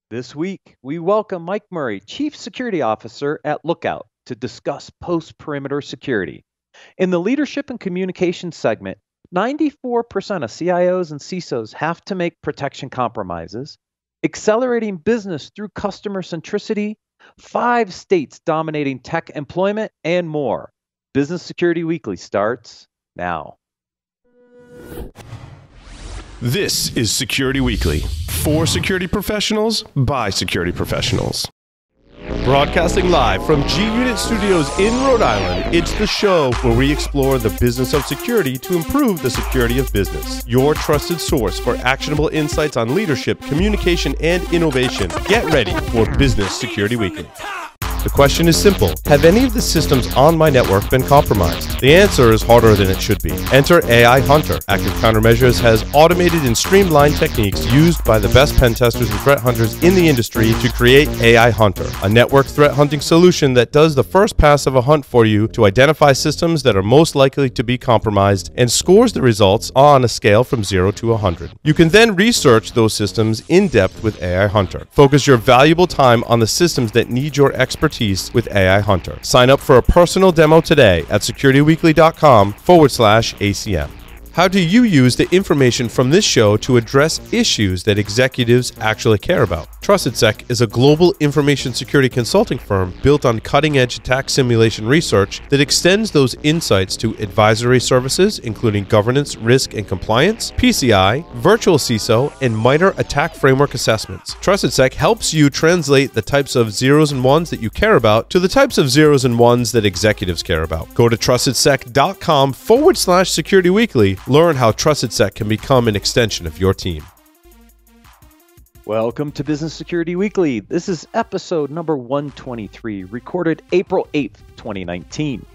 This week, we welcome Mike Murray, Chief Security Officer at Lookout, to discuss post perimeter security. In the leadership and communication segment, 94% of CIOs and CISOs have to make protection compromises, accelerating business through customer centricity, 5 states dominating tech employment, and more. Business Security Weekly starts now. This is Security Weekly, for security professionals, by security professionals. Broadcasting live from G-Unit Studios in Rhode Island, it's the show where we explore the business of security to improve the security of business. Your trusted source for actionable insights on leadership, communication, and innovation. Get ready for Business Security Weekly. The question is simple. Have any of the systems on my network been compromised? The answer is harder than it should be. Enter AI Hunter. Active Countermeasures has automated and streamlined techniques used by the best pen testers and threat hunters in the industry to create AI Hunter, a network threat hunting solution that does the first pass of a hunt for you to identify systems that are most likely to be compromised and scores the results on a scale from 0 to 100. You can then research those systems in depth with AI Hunter. Focus your valuable time on the systems that need your expertise with AI Hunter. Sign up for a personal demo today at securityweekly.com/ACM. How do you use the information from this show to address issues that executives actually care about? TrustedSec is a global information security consulting firm built on cutting-edge attack simulation research that extends those insights to advisory services, including governance, risk, and compliance, PCI, virtual CISO, and minor attack framework assessments. TrustedSec helps you translate the types of zeros and ones that you care about to the types of zeros and ones that executives care about. Go to trustedsec.com/securityweekly. Learn how TrustedSec can become an extension of your team. Welcome to Business Security Weekly. This is episode number 123, recorded April 8th, 2019.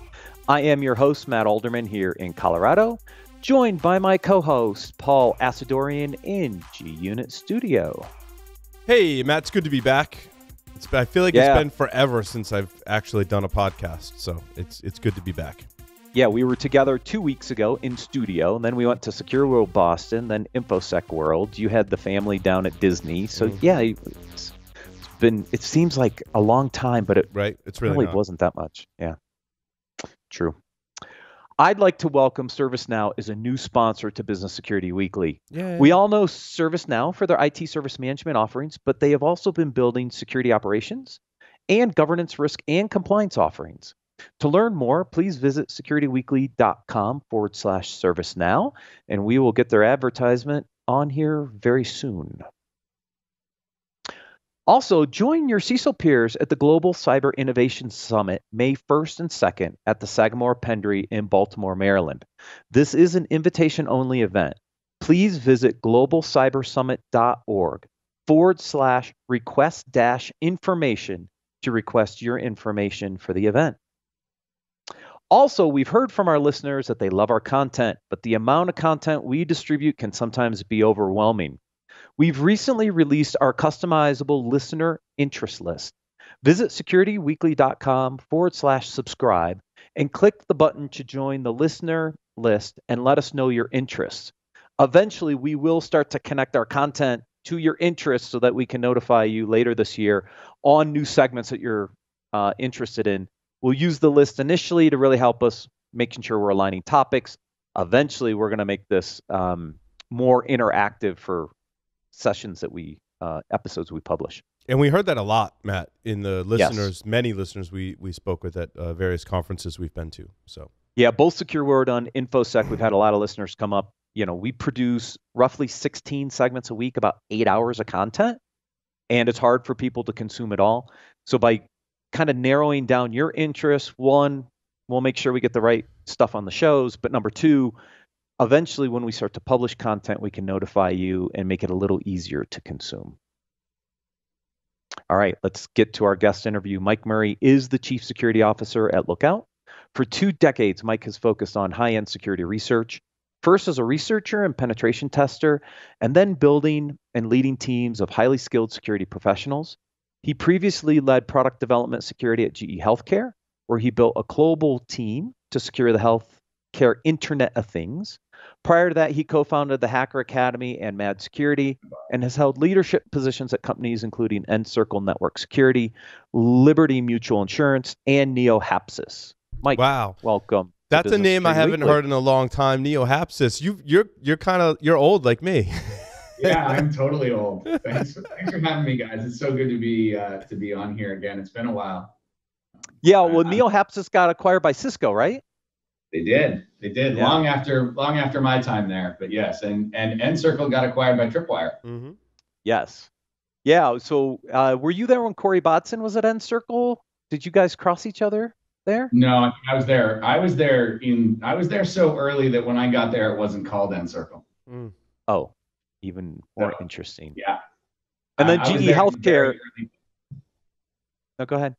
I am your host, Matt Alderman, here in Colorado, joined by my co-host, Paul Asadorian, in G-Unit Studio. Hey, Matt, it's good to be back. I feel like it's been forever since I've actually done a podcast, so it's good to be back. Yeah, we were together 2 weeks ago in studio, and then we went to Secure World Boston, then InfoSec World. You had the family down at Disney, so it seems like a long time, but it really wasn't that much. Yeah, true. I'd like to welcome ServiceNow as a new sponsor to Business Security Weekly. Yay. We all know ServiceNow for their IT service management offerings, but they have also been building security operations and governance, risk, and compliance offerings. To learn more, please visit securityweekly.com/ServiceNow, and we will get their advertisement on here very soon. Also, join your CISO peers at the Global Cyber Innovation Summit, May 1st and 2nd at the Sagamore Pendry in Baltimore, Maryland. This is an invitation-only event. Please visit globalcybersummit.org/request-information to request your information for the event. Also, we've heard from our listeners that they love our content, but the amount of content we distribute can sometimes be overwhelming. We've recently released our customizable listener interest list. Visit securityweekly.com/subscribe and click the button to join the listener list and let us know your interests. Eventually, we will start to connect our content to your interests so that we can notify you later this year on new segments that you're interested in. We'll use the list initially to really help us making sure we're aligning topics. Eventually, we're going to make this more interactive for sessions that episodes we publish. And we heard that a lot, Matt, in the listeners, many listeners we spoke with at various conferences we've been to. So yeah, both Secure Word and InfoSec, we've had a lot of listeners come up. You know, we produce roughly 16 segments a week, about 8 hours of content, and it's hard for people to consume it all. So by kind of narrowing down your interests, one, we'll make sure we get the right stuff on the shows, but number two, eventually when we start to publish content, we can notify you and make it a little easier to consume. All right, let's get to our guest interview. Mike Murray is the Chief Security Officer at Lookout. For 2 decades, Mike has focused on high-end security research, first as a researcher and penetration tester, and then building and leading teams of highly skilled security professionals. He previously led product development security at GE Healthcare, where he built a global team to secure the healthcare Internet of Things. Prior to that, he co-founded the Hacker Academy and Mad Security and has held leadership positions at companies including Encircle Network Security, Liberty Mutual Insurance, and NeoHapsis. Mike, wow, welcome. That's a name I haven't heard in a long time. NeoHapsis. You're old like me. Yeah, I'm totally old. Thanks for having me, guys. It's so good to be on here again. It's been a while. Yeah, well, NeoHapsis got acquired by Cisco, right? They did. Yeah. Long after my time there. But yes, and Encircle got acquired by Tripwire. Mm-hmm. Yes. Yeah. So were you there when Corey Bodson was at Encircle? Did you guys cross each other there? No, I was there. I was there so early that when I got there, it wasn't called Encircle. Mm. Oh. Even more interesting. Yeah. And then GE Healthcare. No, go ahead.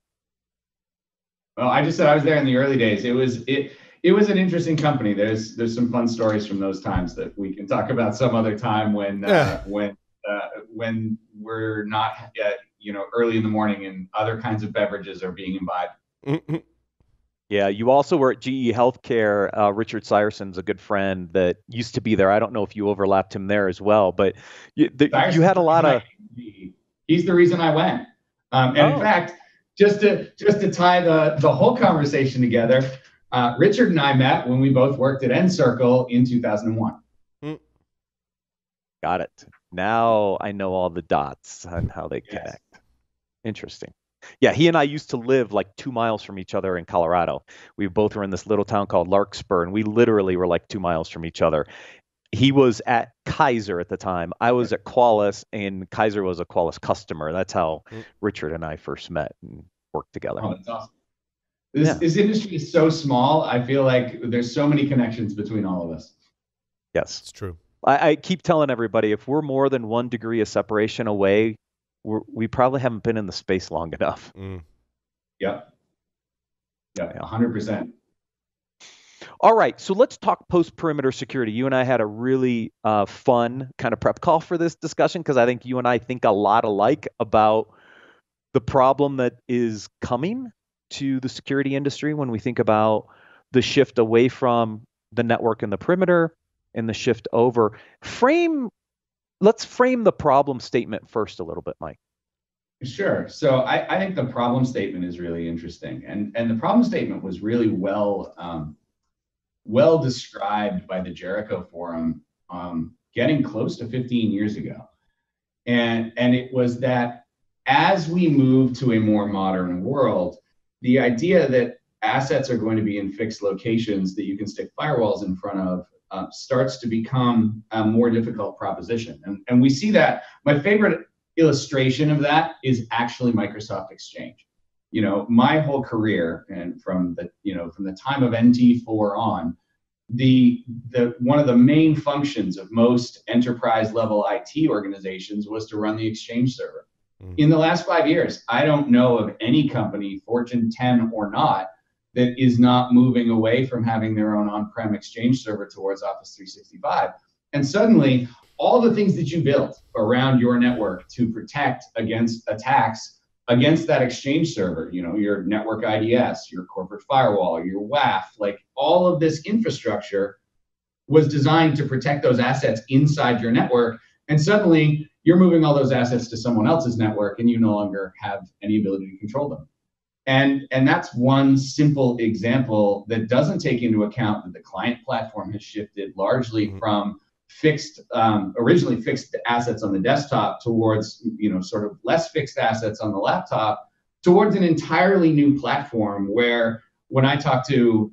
Well, I just said I was there in the early days. It was an interesting company. There's some fun stories from those times that we can talk about some other time when we're not early in the morning and other kinds of beverages are being imbibed. Mm-hmm. Yeah, you also were at GE Healthcare. Richard Syerson's a good friend that used to be there. I don't know if you overlapped him there as well, but you had a lot of. He's the reason I went. In fact, just to tie the whole conversation together, Richard and I met when we both worked at Encircle in 2001. Got it. Now I know all the dots on how they connect. Yes. Interesting. Yeah, he and I used to live like 2 miles from each other in Colorado. We both were in this little town called Larkspur, and we literally were like 2 miles from each other. He was at Kaiser at the time. I was at Qualys, and Kaiser was a Qualys customer. That's how Richard and I first met and worked together. Oh, that's awesome. This industry is so small. I feel like there's so many connections between all of us. Yes, it's true. I keep telling everybody, if we're more than 1 degree of separation away, we probably haven't been in the space long enough. Yep, 100%. All right, so let's talk post-perimeter security. You and I had a really fun kind of prep call for this discussion because I think you and I think a lot alike about the problem that is coming to the security industry when we think about the shift away from the network and the perimeter and the shift over. Let's frame the problem statement first a little bit, Mike. Sure. So I think the problem statement is really interesting. And the problem statement was really well described by the Jericho Forum getting close to 15 years ago. And it was that as we move to a more modern world, the idea that assets are going to be in fixed locations that you can stick firewalls in front of starts to become a more difficult proposition. And we see that. My favorite illustration of that is actually Microsoft Exchange. My whole career, and from the time of NT4 on, one of the main functions of most enterprise level IT organizations was to run the Exchange server. In the last 5 years, I don't know of any company, Fortune 10 or not, that is not moving away from having their own on-prem Exchange server towards Office 365. And suddenly, all the things that you built around your network to protect against attacks against that Exchange server, your network IDS, your corporate firewall, your WAF, like all of this infrastructure was designed to protect those assets inside your network. And suddenly, you're moving all those assets to someone else's network, and you no longer have any ability to control them. And that's one simple example that doesn't take into account that the client platform has shifted largely from originally fixed assets on the desktop towards, sort of less fixed assets on the laptop, towards an entirely new platform where when I talk to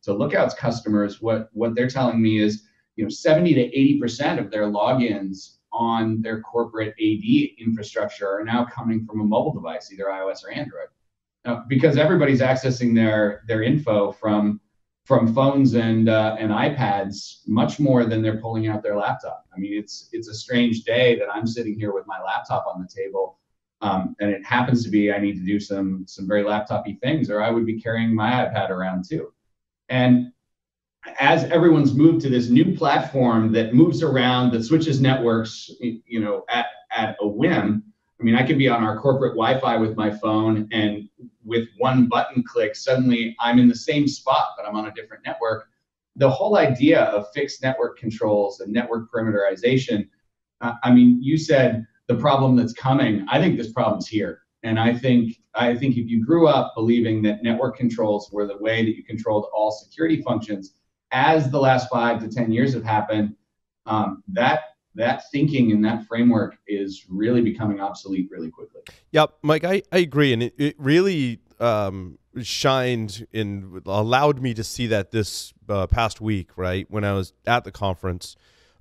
Lookout's customers, what they're telling me is, 70 to 80% of their logins on their corporate AD infrastructure are now coming from a mobile device, either iOS or Android. Because everybody's accessing their info from phones and iPads much more than they're pulling out their laptop. I mean, it's a strange day that I'm sitting here with my laptop on the table, and it happens to be I need to do some very laptop-y things, or I would be carrying my iPad around too. And as everyone's moved to this new platform that moves around, that switches networks, at a whim. I mean, I could be on our corporate Wi-Fi with my phone, and with one button click, suddenly I'm in the same spot, but I'm on a different network. the whole idea of fixed network controls and network perimeterization, I mean, you said the problem that's coming. I think this problem's here. And I think if you grew up believing that network controls were the way that you controlled all security functions, as the last 5 to 10 years have happened, that thinking and that framework is really becoming obsolete really quickly. Yep, Mike, I agree. And it really shined and allowed me to see that this past week, right, when I was at the conference.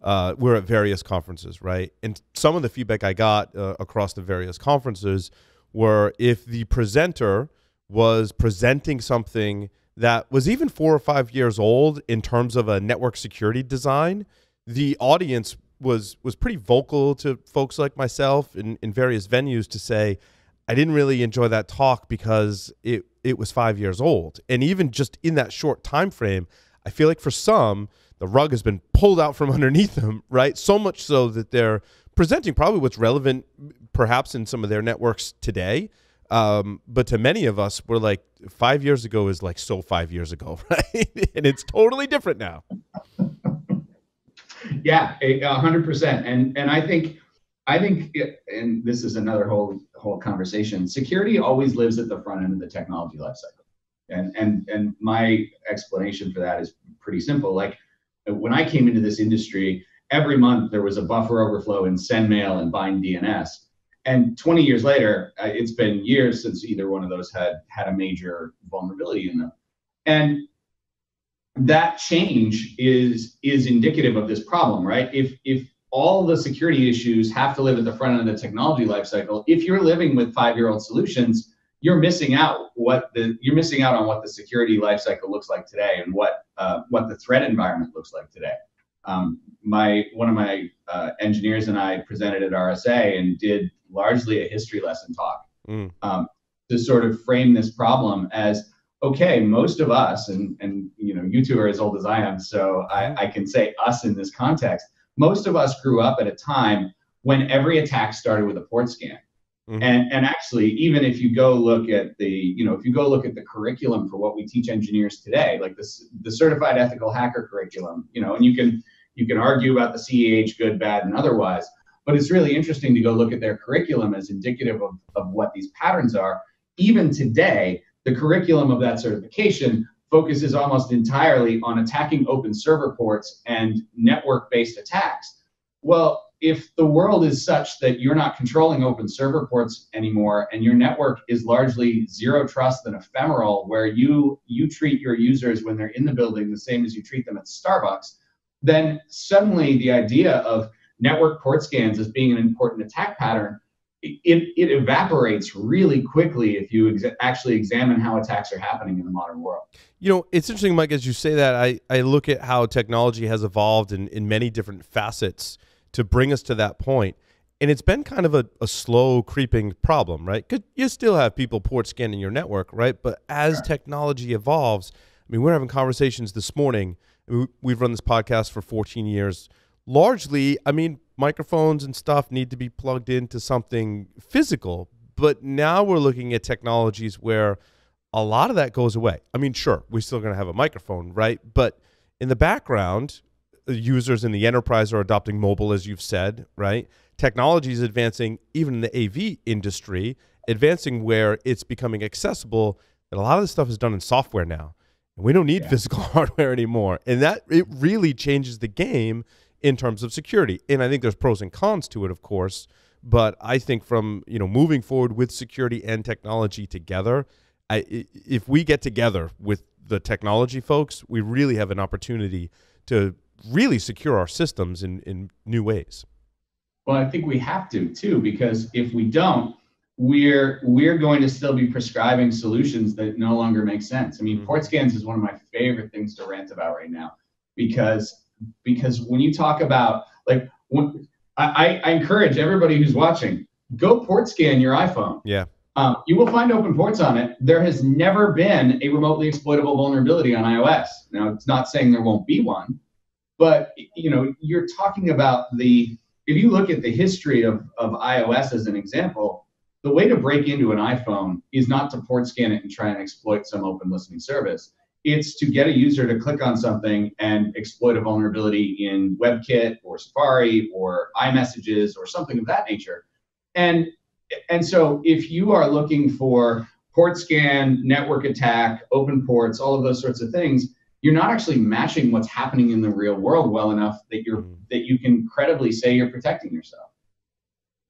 We're at various conferences, right? And some of the feedback I got across the various conferences were if the presenter was presenting something that was even 4 or 5 years old in terms of a network security design, the audience was pretty vocal to folks like myself in various venues to say, I didn't really enjoy that talk because it was 5 years old. And even just in that short time frame, I feel like for some, the rug has been pulled out from underneath them, right? So much so that they're presenting probably what's relevant perhaps in some of their networks today. But to many of us, we're like 5 years ago is like so 5 years ago, right? And it's totally different now. Yeah, 100%. And I think, and this is another whole conversation. Security always lives at the front end of the technology lifecycle. And my explanation for that is pretty simple. Like when I came into this industry, every month there was a buffer overflow in SendMail and Bind DNS. And 20 years later, it's been years since either one of those had a major vulnerability in them. And that change is indicative of this problem, right? If all the security issues have to live at the front end of the technology lifecycle, if you're living with 5-year-old solutions, you're missing out on what the security lifecycle looks like today and what the threat environment looks like today. One of my engineers and I presented at RSA and did largely a history lesson talk to sort of frame this problem as, okay, most of us, and you two are as old as I am, so I can say us in this context, most of us grew up at a time when every attack started with a port scan. Mm-hmm. And actually, even if you go look at the curriculum for what we teach engineers today, like the certified ethical hacker curriculum, and you can argue about the CEH, good, bad, and otherwise, but it's really interesting to go look at their curriculum as indicative of what these patterns are. Even today, the curriculum of that certification focuses almost entirely on attacking open server ports and network-based attacks. Well, if the world is such that you're not controlling open server ports anymore and your network is largely zero trust and ephemeral, where you treat your users when they're in the building the same as you treat them at Starbucks, then suddenly the idea of network port scans as being an important attack pattern, it evaporates really quickly if you actually examine how attacks are happening in the modern world. It's interesting, Mike, as you say that, I look at how technology has evolved in many different facets to bring us to that point. And it's been kind of a slow creeping problem, right? Because you still have people port scanning your network, right? But as technology evolves, I mean, we're having conversations this morning. We've run this podcast for 14 years. Largely, I mean, microphones and stuff need to be plugged into something physical. But now we're looking at technologies where a lot of that goes away. I mean, sure, we're still going to have a microphone, right? But in the background, users in the enterprise are adopting mobile, as you've said, right? Technology is advancing, even in the AV industry, advancing where it's becoming accessible. And a lot of this stuff is done in software now. And we don't need physical hardware anymore. And it really changes the game in terms of security. And I think there's pros and cons to it, of course. But I think from moving forward with security and technology together, if we get together with the technology folks, we really have an opportunity to really secure our systems in new ways. Well, I think we have to too, because if we don't, we're going to still be prescribing solutions that no longer make sense. I mean, port scans is one of my favorite things to rant about right now, because when you talk about, like, I encourage everybody who's watching, go port scan your iPhone. Yeah. You will find open ports on it. There has never been a remotely exploitable vulnerability on iOS. Now, it's not saying there won't be one, but you're talking about if you look at the history of iOS as an example, the way to break into an iPhone is not to port scan it and try and exploit some open listening service. it's to get a user to click on something and exploit a vulnerability in WebKit or Safari or iMessages or something of that nature. And so if you are looking for port scan, network attack, open ports, all of those sorts of things, you're not actually matching what's happening in the real world well enough that you can credibly say you're protecting yourself.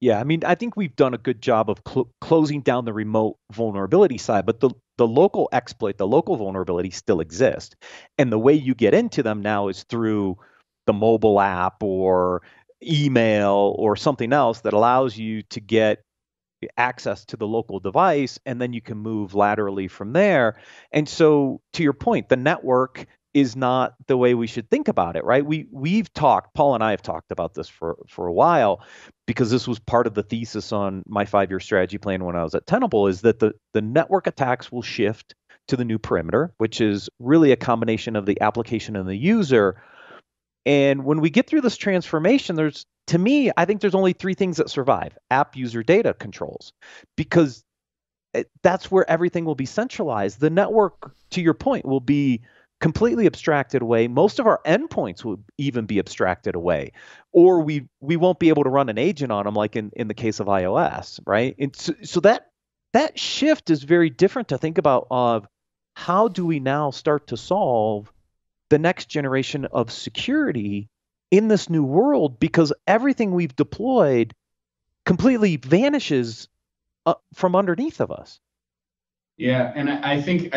Yeah, I mean, I think we've done a good job of closing down the remote vulnerability side, but the local exploit, the local vulnerability still exist. And the way you get into them now is through the mobile app or email or something else that allows you to get access to the local device, and then you can move laterally from there. And so, to your point, the network is not the way we should think about it, right? We've talked, Paul and I have talked about this for a while, because this was part of the thesis on my 5-year strategy plan when I was at Tenable, is that the network attacks will shift to the new perimeter, which is really a combination of the application and the user. And when we get through this transformation, to me, I think there's only 3 things that survive: app, user, data controls, because that's where everything will be centralized. The network, to your point, will be completely abstracted away. Most of our endpoints will even be abstracted away, or we won't be able to run an agent on them, like in the case of iOS, right? And so that shift is very different to think about of how do we now start to solve the next generation of security in this new world, because everything we've deployed completely vanishes from underneath of us. Yeah, and I think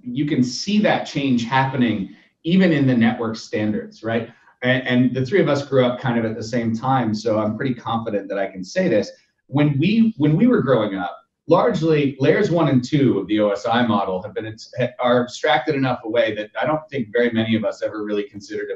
you can see that change happening even in the network standards, right? And the 3 of us grew up kind of at the same time, so I'm pretty confident that I can say this. When we were growing up, largely layers 1 and 2 of the OSI model are abstracted enough away that I don't think very many of us ever really considered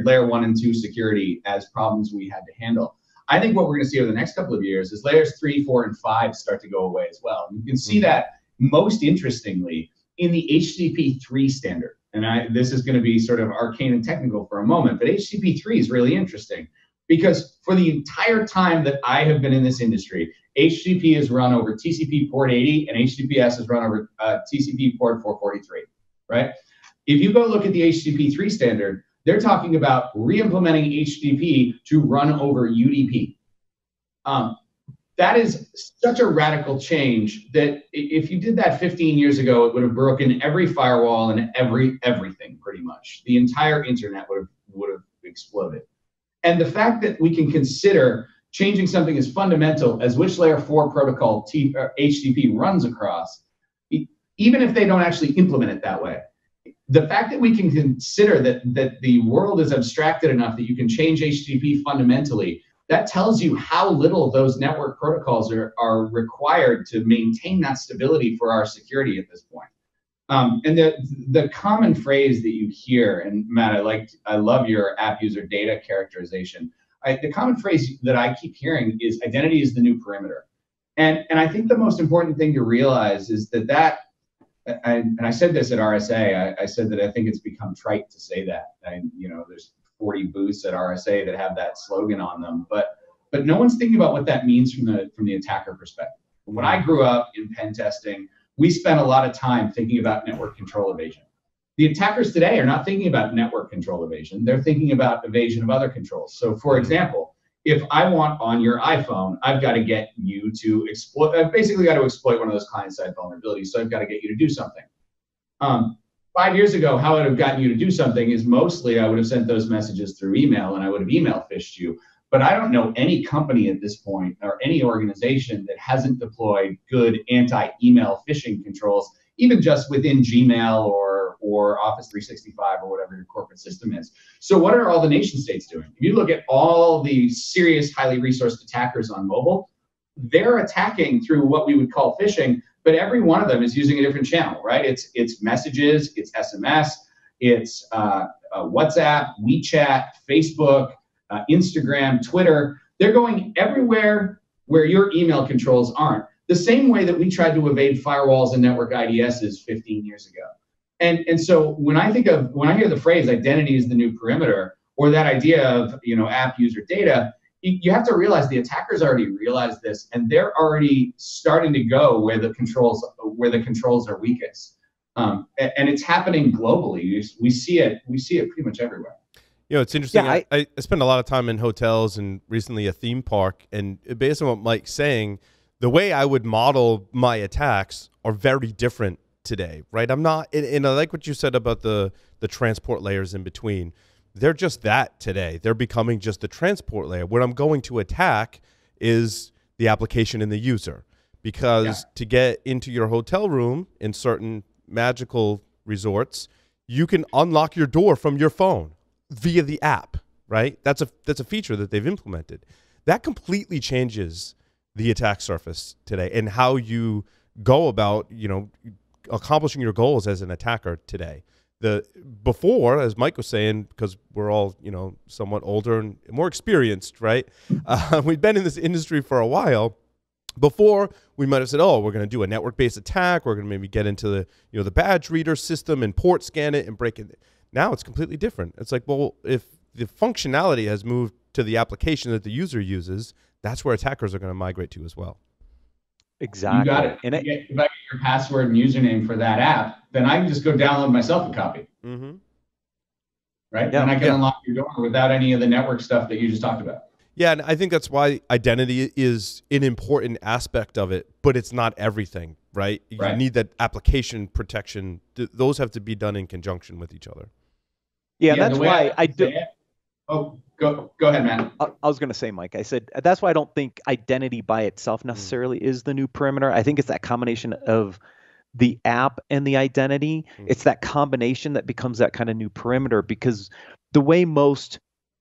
layer 1 and 2 security as problems we had to handle. I think what we're going to see over the next couple of years is layers 3, 4, and 5 start to go away as well. And you can see that most interestingly in the HTTP 3 standard. And this is going to be sort of arcane and technical for a moment, but HTTP 3 is really interesting because for the entire time that I have been in this industry, HTTP is run over TCP port 80 and HTTPS is run over TCP port 443, right? If you go look at the HTTP 3 standard, they're talking about re-implementing HTTP to run over UDP. That is such a radical change that if you did that 15 years ago, it would have broken every firewall and everything pretty much. The entire internet would have exploded. And the fact that we can consider changing something as fundamental as which layer 4 protocol HTTP runs across, even if they don't actually implement it that way, the fact that we can consider that the world is abstracted enough that you can change HTTP fundamentally, that tells you how little those network protocols are required to maintain that stability for our security at this point. And the common phrase that you hear, and Matt, I love your app user data characterization. The common phrase that I keep hearing is identity is the new perimeter. And I think the most important thing to realize is that and I said this at RSA, I said that I think it's become trite to say that. There's 40 booths at RSA that have that slogan on them, but no one's thinking about what that means from the attacker perspective. When I grew up in pen testing, we spent a lot of time thinking about network control evasion. The attackers today are not thinking about network control evasion. They're thinking about evasion of other controls. So for example, if I want on your iPhone, I've got to get you to exploit, I've basically got to exploit one of those client-side vulnerabilities. So I've got to get you to do something. 5 years ago, how I would have gotten you to do something is mostly I would have sent those messages through email and I would have email phished you. But I don't know any company at this point or any organization that hasn't deployed good anti-email phishing controls, even just within Gmail or Office 365 or whatever your corporate system is. So what are all the nation states doing? If you look at all the serious, highly resourced attackers on mobile, they're attacking through what we would call phishing, but every one of them is using a different channel, right? It's messages, it's SMS, it's WhatsApp, WeChat, Facebook, Instagram, Twitter. They're going everywhere where your email controls aren't. The same way that we tried to evade firewalls and network IDSs 15 years ago. And so when I hear the phrase identity is the new perimeter, or that idea of app user data, you have to realize the attackers already realize this, and they're already starting to go where the controls are weakest. And it's happening globally. We see it pretty much everywhere. It's interesting. Yeah, I spend a lot of time in hotels and recently a theme park. And based on what Mike's saying, the way I would model my attacks are very different today, right? I'm not, and I like what you said about the transport layers in between. They're just that today. They're becoming just the transport layer. What I'm going to attack is the application and the user. Because to get into your hotel room in certain magical resorts, you can unlock your door from your phone via the app, right? That's a feature that they've implemented. That completely changes the attack surface today and how you go about, accomplishing your goals as an attacker today. Before, as Mike was saying, because we're all, somewhat older and more experienced, right? We've been in this industry for a while. Before, we might have said, oh, we're going to do a network-based attack. We're going to maybe get into the, the badge reader system and port scan it and break it. Now it's completely different. It's like, well, if the functionality has moved to the application that the user uses, that's where attackers are going to migrate to as well. Exactly. You got it. And if I get your password and username for that app, then I can just go download myself a copy. Mm-hmm. Right? Yeah, and I can unlock your door without any of the network stuff that you just talked about. Yeah, and I think that's why identity is an important aspect of it, but it's not everything, right? You need that application protection. Those have to be done in conjunction with each other. Yeah, that's why I do. Oh, go ahead, Matt. I was going to say, Mike, I said, that's why I don't think identity by itself necessarily is the new perimeter. I think it's that combination of the app and the identity. It's that combination that becomes that kind of new perimeter, because the way most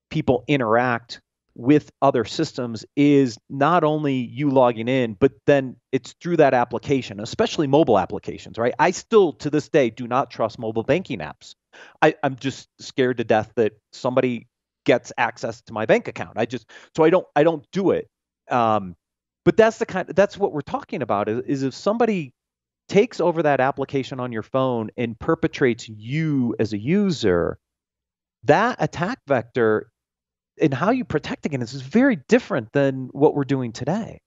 people interact with other systems is not only you logging in, but then it's through that application, especially mobile applications, right? I still, to this day, do not trust mobile banking apps. I'm just scared to death that somebody gets access to my bank account. So I don't do it. But that's what we're talking about is if somebody takes over that application on your phone and perpetrates you as a user, that attack vector and how you protect against is very different than what we're doing today.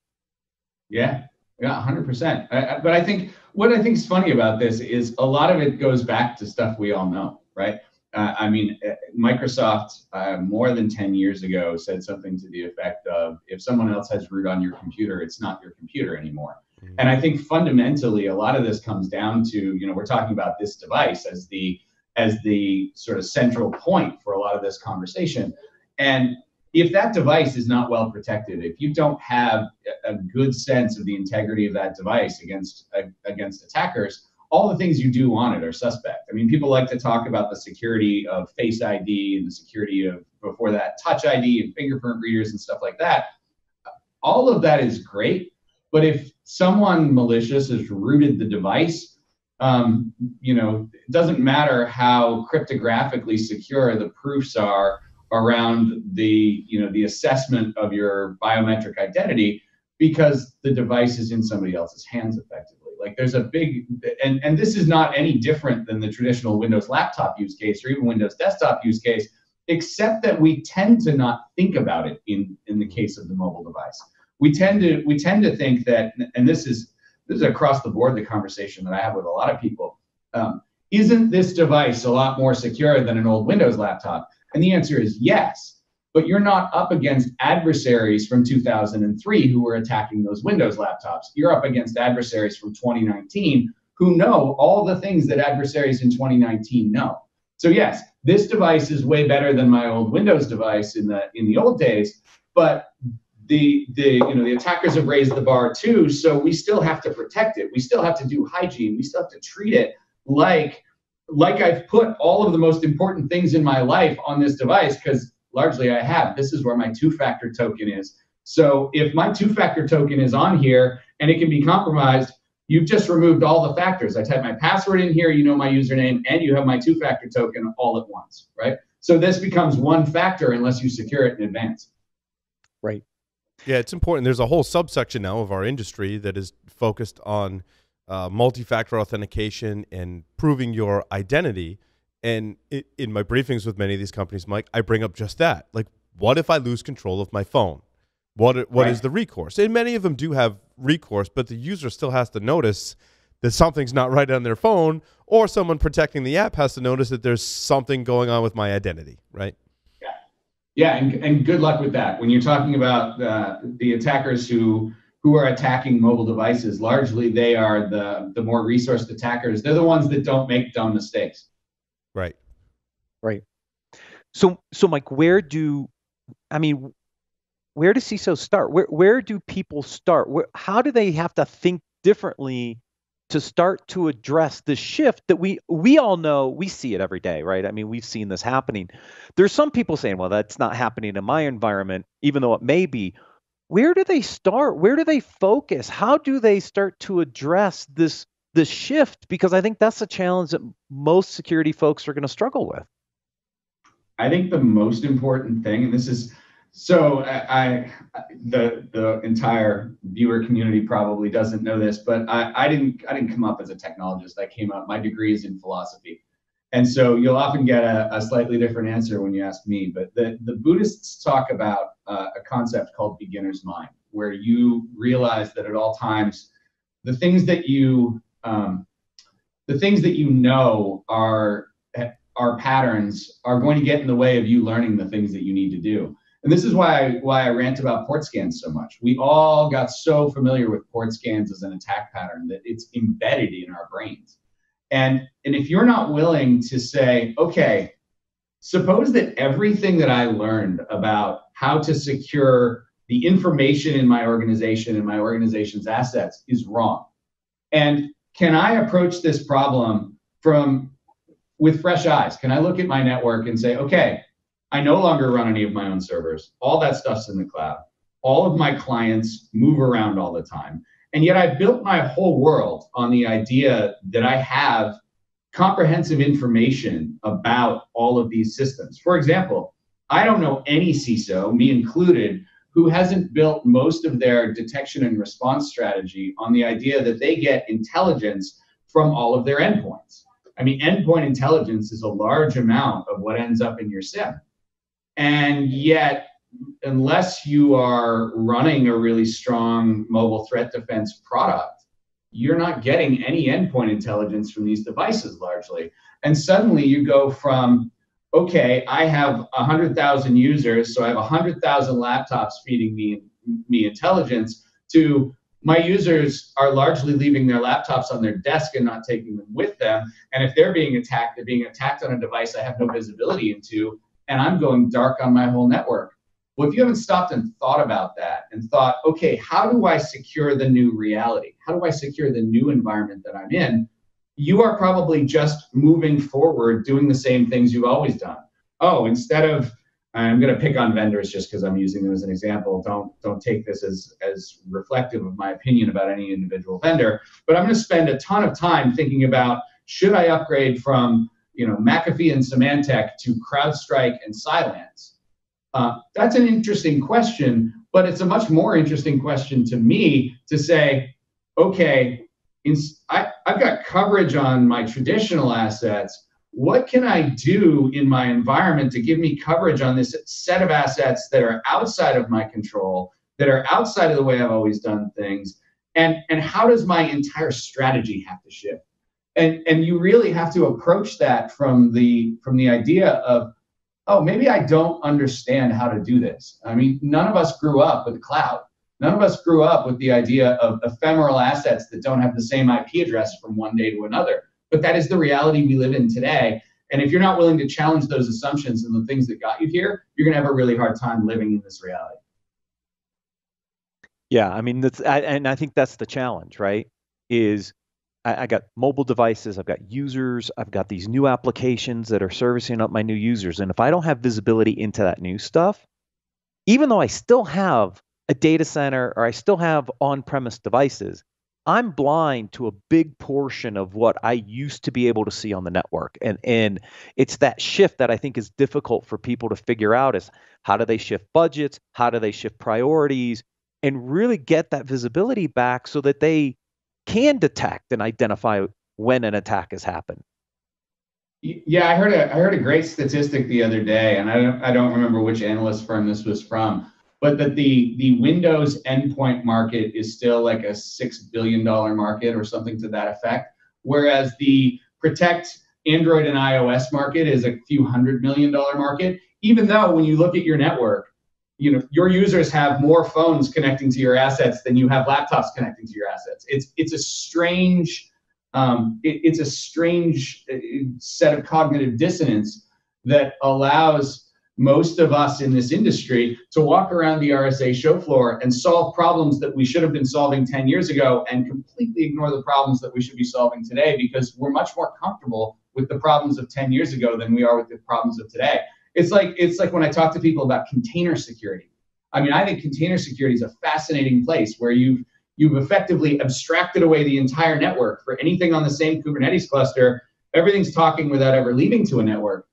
Yeah, 100%. But I think what I think is funny about this is a lot of it goes back to stuff we all know, right? Microsoft more than 10 years ago said something to the effect of, if someone else has root on your computer, it's not your computer anymore. Mm-hmm. And I think fundamentally, a lot of this comes down to, we're talking about this device as the sort of central point for a lot of this conversation. And if that device is not well protected, if you don't have a good sense of the integrity of that device against attackers, all the things you do on it are suspect. I mean, people like to talk about the security of Face ID and the security of, before that, Touch ID and fingerprint readers and stuff like that. All of that is great, but if someone malicious has rooted the device, it doesn't matter how cryptographically secure the proofs are around the assessment of your biometric identity, because the device is in somebody else's hands effectively. Like, there's a big, and this is not any different than the traditional Windows laptop use case or even Windows desktop use case, except that we tend to not think about it in the case of the mobile device. We tend to think that, and this is across the board the conversation that I have with a lot of people, isn't this device a lot more secure than an old Windows laptop? And the answer is yes, but you're not up against adversaries from 2003 who were attacking those Windows laptops. You're up against adversaries from 2019 who know all the things that adversaries in 2019 know. So yes, this device is way better than my old Windows device in the old days, but the attackers have raised the bar too, so we still have to protect it. We still have to do hygiene. We still have to treat it like I've put all of the most important things in my life on this device, because largely I have. This is where my two-factor token is. So if my two-factor token is on here and it can be compromised, you've just removed all the factors. I type my password in here, my username, and you have my two-factor token all at once, right? So this becomes one factor unless you secure it in advance. Right. Yeah, it's important. There's a whole subsection now of our industry that is focused on multi-factor authentication and proving your identity. And in my briefings with many of these companies, Mike, I bring up just that. Like, what if I lose control of my phone? What is the recourse? And many of them do have recourse, but the user still has to notice that something's not right on their phone, or someone protecting the app has to notice that there's something going on with my identity, right? Yeah, and good luck with that. When you're talking about the attackers who are attacking mobile devices, largely they are the more resourced attackers. They're the ones that don't make dumb mistakes. Right. So Mike, where do CISOs start? Where do people start? How do they have to think differently to start to address the shift that we all know? We see it every day, right? I mean, we've seen this happening. There's some people saying, well, that's not happening in my environment, even though it may be. Where do they start? Where do they focus? How do they start to address this shift? Because I think that's a challenge that most security folks are going to struggle with. I think the most important thing, and this is so the entire viewer community probably doesn't know this, but I didn't come up as a technologist. My degree is in philosophy. And so you'll often get a slightly different answer when you ask me, but the Buddhists talk about a concept called beginner's mind, where you realize that at all times, the things that you know are patterns are going to get in the way of you learning the things that you need to do. And this is why I rant about port scans so much. We all got so familiar with port scans as an attack pattern that it's embedded in our brains. And if you're not willing to say, okay, suppose that everything that I learned about how to secure the information in my organization and my organization's assets is wrong. And can I approach this problem with fresh eyes? Can I look at my network and say, okay, I no longer run any of my own servers. All that stuff's in the cloud. All of my clients move around all the time. And yet I built my whole world on the idea that I have comprehensive information about all of these systems. For example, I don't know any CISO, me included, who hasn't built most of their detection and response strategy on the idea that they get intelligence from all of their endpoints. I mean, endpoint intelligence is a large amount of what ends up in your SIEM. And yet, unless you are running a really strong mobile threat defense product, you're not getting any endpoint intelligence from these devices largely. And suddenly you go from, okay, I have 100,000 users, so I have 100,000 laptops feeding me intelligence, to my users are largely leaving their laptops on their desk and not taking them with them. And if they're being attacked on a device I have no visibility into, and I'm going dark on my whole network. Well, if you haven't stopped and thought about that and thought, okay, how do I secure the new reality? How do I secure the new environment that I'm in? You are probably just moving forward, doing the same things you've always done. Oh, instead of, I'm going to pick on vendors just because I'm using them as an example. Don't take this as reflective of my opinion about any individual vendor, but I'm going to spend a ton of time thinking about, should I upgrade from McAfee and Symantec to CrowdStrike and Cylance? That's an interesting question, but it's a much more interesting question to me to say, okay, I've got coverage on my traditional assets. What can I do in my environment to give me coverage on this set of assets that are outside of my control, that are outside of the way I've always done things? And how does my entire strategy have to shift? And you really have to approach that from the idea of, oh, maybe I don't understand how to do this. I mean, none of us grew up with cloud. None of us grew up with the idea of ephemeral assets that don't have the same IP address from one day to another. But that is the reality we live in today. And if you're not willing to challenge those assumptions and the things that got you here, you're going to have a really hard time living in this reality. Yeah, I mean, and I think that's the challenge, right? I got mobile devices, I've got users, I've got these new applications that are servicing up my new users. And if I don't have visibility into that new stuff, even though I still have a data center or I still have on-premise devices, I'm blind to a big portion of what I used to be able to see on the network. And it's that shift that I think is difficult for people to figure out, is how do they shift budgets? How do they shift priorities and really get that visibility back so that they can detect and identify when an attack has happened? Yeah, I heard a great statistic the other day, and I don't remember which analyst firm this was from, but that the Windows endpoint market is still like a $6 billion market or something to that effect, whereas the protect Android and iOS market is a few $100 million market, even though when you look at your network, your users have more phones connecting to your assets than you have laptops connecting to your assets. It's a strange set of cognitive dissonance that allows most of us in this industry to walk around the RSA show floor and solve problems that we should have been solving 10 years ago and completely ignore the problems that we should be solving today because we're much more comfortable with the problems of 10 years ago than we are with the problems of today. It's like when I talk to people about container security. I mean, I think container security is a fascinating place where you've effectively abstracted away the entire network for anything on the same Kubernetes cluster. Everything's talking without ever leaving to a network.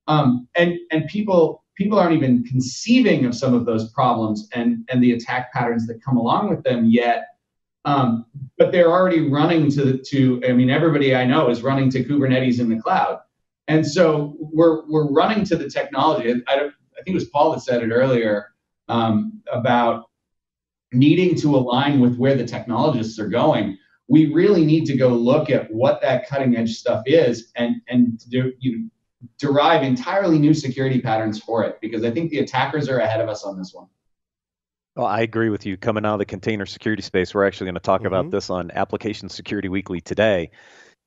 And people aren't even conceiving of some of those problems and the attack patterns that come along with them yet. But they're already running everybody I know is running to Kubernetes in the cloud. And so we're running to the technology. I think it was Paul that said it earlier about needing to align with where the technologists are going. We really need to go look at what that cutting edge stuff is and derive entirely new security patterns for it, because I think the attackers are ahead of us on this one. Well, I agree with you. Coming out of the container security space, we're actually going to talk about this on Application Security Weekly today.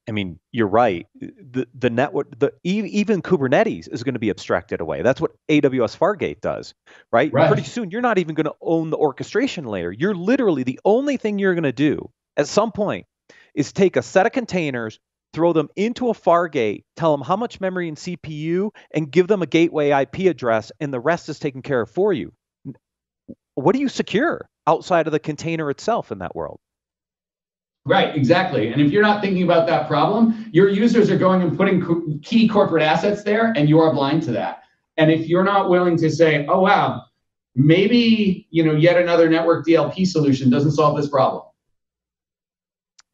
I mean, you're right. The network, even Kubernetes is going to be abstracted away. That's what AWS Fargate does, right? Pretty soon, you're not even going to own the orchestration layer. You're literally, the only thing you're going to do at some point is take a set of containers, throw them into a Fargate, tell them how much memory and CPU, and give them a gateway IP address, and the rest is taken care of for you. What do you secure outside of the container itself in that world? Right, exactly. And if you're not thinking about that problem, your users are going and putting key corporate assets there, and you are blind to that. And if you're not willing to say, oh, wow, maybe yet another network DLP solution doesn't solve this problem.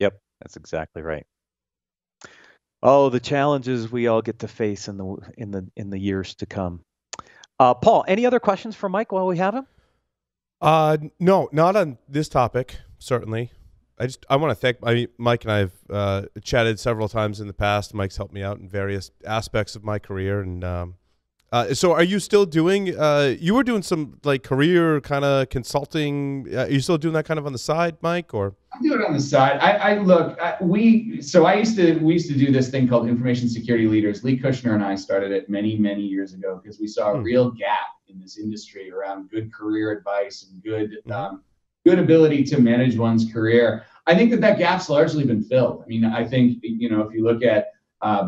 Yep, that's exactly right. Oh, the challenges we all get to face in the years to come. Paul, any other questions for Mike while we have him? No, not on this topic, certainly. I want to thank Mike, and I've chatted several times in the past. Mike's helped me out in various aspects of my career. And so are you still doing, you were doing some like career kind of consulting. Are you still doing that kind of on the side, Mike, or? I'm doing it on the side. We used to do this thing called Information Security Leaders. Lee Kushner and I started it many, many years ago because we saw a real gap in this industry around good career advice and good ability to manage one's career. I think that gap's largely been filled. I mean, I think, if you look at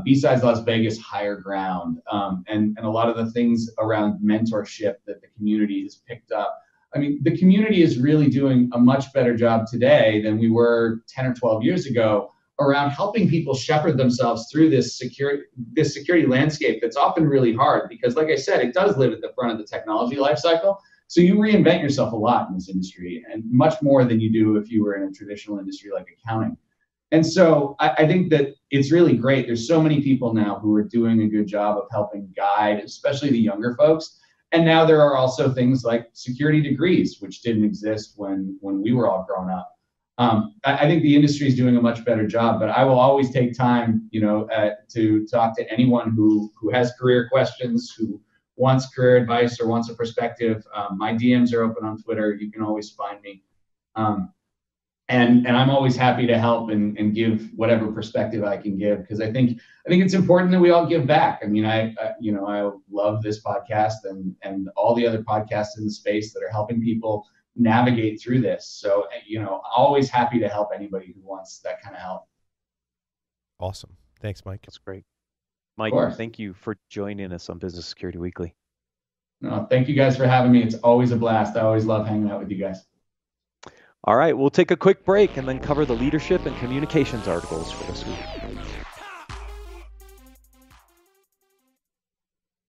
besides Las Vegas, Higher Ground, and a lot of the things around mentorship that the community has picked up. I mean, the community is really doing a much better job today than we were 10 or 12 years ago around helping people shepherd themselves through this security landscape that's often really hard because, like I said, it does live at the front of the technology lifecycle. So you reinvent yourself a lot in this industry, and much more than you do if you were in a traditional industry like accounting. And so I think that it's really great. There's so many people now who are doing a good job of helping guide, especially the younger folks. And now there are also things like security degrees, which didn't exist when we were all growing up. I think the industry is doing a much better job, but I will always take time, to talk to anyone who has career questions, who wants career advice or wants a perspective. My DMs are open on Twitter. You can always find me. And I'm always happy to help and give whatever perspective I can give, because I think it's important that we all give back. I mean, I love this podcast and all the other podcasts in the space that are helping people navigate through this. So, always happy to help anybody who wants that kind of help. Awesome. Thanks, Mike. That's great. Mike, thank you for joining us on Business Security Weekly. No, thank you guys for having me. It's always a blast. I always love hanging out with you guys. All right, we'll take a quick break and then cover the leadership and communications articles for this week.